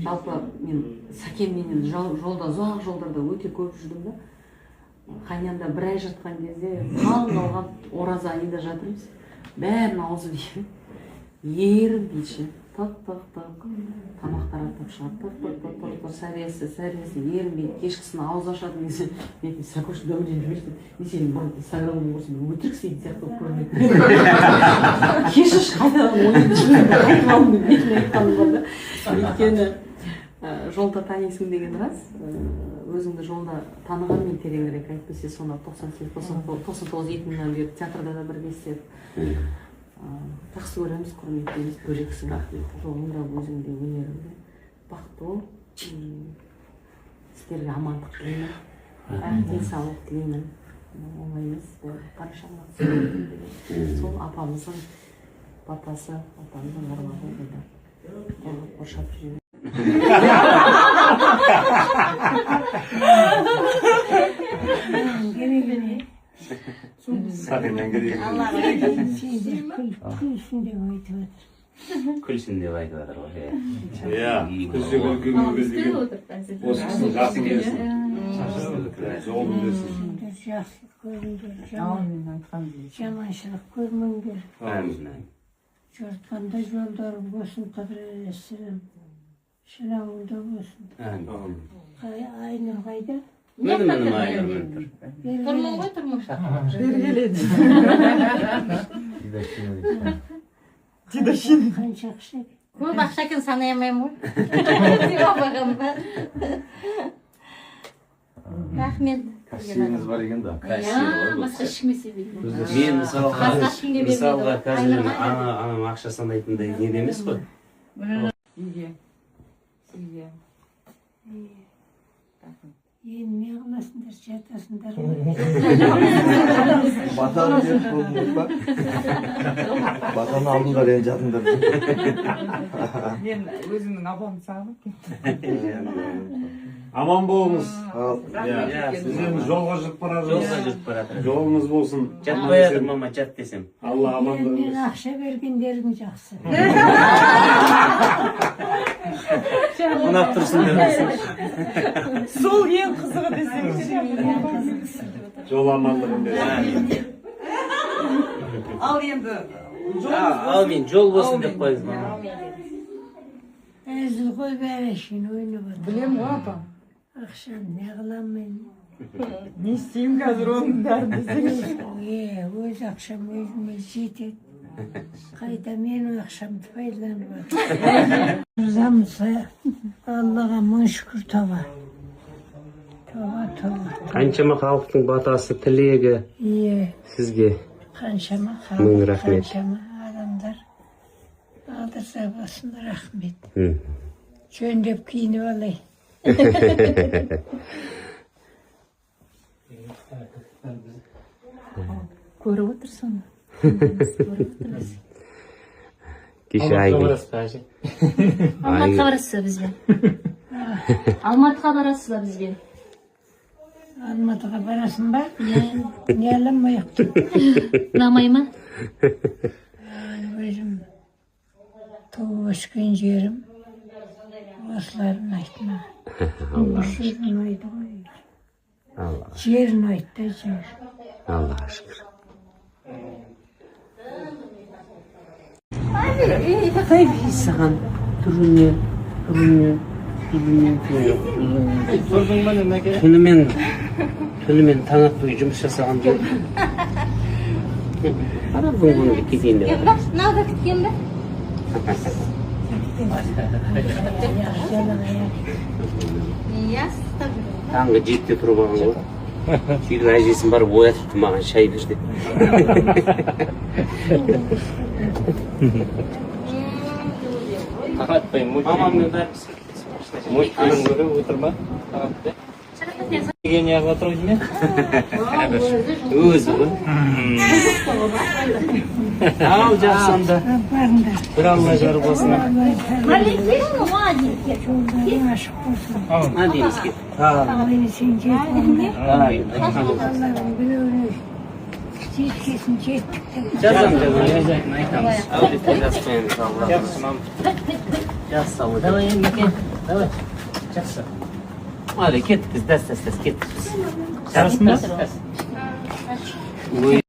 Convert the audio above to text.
Жалпы мен Сәкенменен жолда, ұзақ жолдарда өте көп жүрдім да. Қайнанда бір ай жатқан кезде таң қалған ораза айында жатырмыз. Бәрін аузы деймін. Ерім дейші. Тық. Тамақтар атып шығады. Тық. Сәресі. Ерім дейді. Кешкісін ауыз ашады. Мен Сәкош дөңдеп жүрмешті. Мен сенің бұрын Инстаграмның көрсін. Өтірік сейді сияқты көрінеді. Кешіш қайдадан ойын жүрмін. Айтып алдым деп бетіне айтқаным бар да. Өйткені жолда танисың деген рас. Өзіңді жолда таныған мен тереңірек әйтпесе сонда 98-2000-нан бері театрда да бірге істедік. Жақсы көреміз, құрметтейміз, бөлексің. Жолыңда өзіңде өнеріңде бақытты бол. Сіздерге амандық тілеймін. Денсаулық тілеймін. Оңай емес, қарашаңыз. Сол апамыздың батасы, апамыздың ұрмағы болды. Қоршап жүреді. Күлсін деп айтып жатыр ғой. Иә, күзде күлген кезде осы кісінің жасы келсін. Жолын берсін. Жақсы көріңдер, жаманшылық көрмеңдер. Жортқанда жолдарың болсын, қадірлесін. Шылауында болсын. Айнұр қайда? Менің Айнұр тұр. Тұрмын ғой, тұрмын. Бергеледі. Дедашин. Қанша ақша? Көп ақша екен санай алмаймын ғой. Рахмет. Кассиеңіз бар екен да. Басқа ешкімге себейді. Мен мысалға қазір анам ақша санайтындай нед емес қой. Енді не қыласыңдар, жатасыңдар ғой. Батаны беріп болдыңыз ба? Батаны алдыңдар, енді жатыңдар. Мен өзімнің апамды сағынып кеттім. Аман болыңыз. Сіздеріміз жолға жүріп бара жатырмыз. Жолыңыз болсын. Жатпай жатыр мама, жат десем. Алла аман Мен болыңыз. ақша бергендерің жақсы. Қонақ тұрсын деп айтсың. Сол ең қызығы десеңізші. Жол амандығын берсін. Ал енді Ал мен жол болсын деп қойыңыз мама. Әзіл ғой бәрі үшін ойнап отыр. білем ғой апа. Ақшам не қылам мен? Не істеймін қазір оның бәрін десеңізші. Өз ақшам өзіме жетеді. Қайта менің ақшамды пайдаланып отыр. Ризамыз, Аллаға мың шүкір тоба. Қаншама халықтың батасы, тілегі сізге. Қаншама Мың халық, рахмет. қаншама адамдар. Алдырса басын рахмет. Жөндеп киініп алай. Көріп отырсың. Кеше айги. Алматыға барасыз бізбен. Алматыға барасыз ба бізбен? Алматыға барасың ба? Не аламайық. Ұнамай ма? Өзім туып өскен жерім. Осыларын айтма. Жерін айтты ғой. Жерін айтты, жер. Аллаға шүкір. Саған түріне Түнімен таң атпай жұмыс жасаған жоқ. Ана бүгінгі кетейін деп. Нағда күткен бе? Таңғы 7-те тұрып алған ғой. Үйдің әжесін барып оятыпты, маған шай бер деп. Таратпай Мамамның бәрі мультфильм көріп отырма. Таратпай. Неге не қылып отырмын мен? өзі ғой. Ал жақсы онда. Бір Алла жар болсын. Ашық болсын. Дейміз кет. Аллаға сен жетіңдер. Алланың біреуіне жеткесін жеттік деп. жазамын айтамыз. Әулетке жазып қоямыз. Жақсы мам. Жақсы сау бол. Давай енді Мекен. Давай. Жақсы. Hadi kеттiniz, dest kettik biz. Жарасың ба? Ой,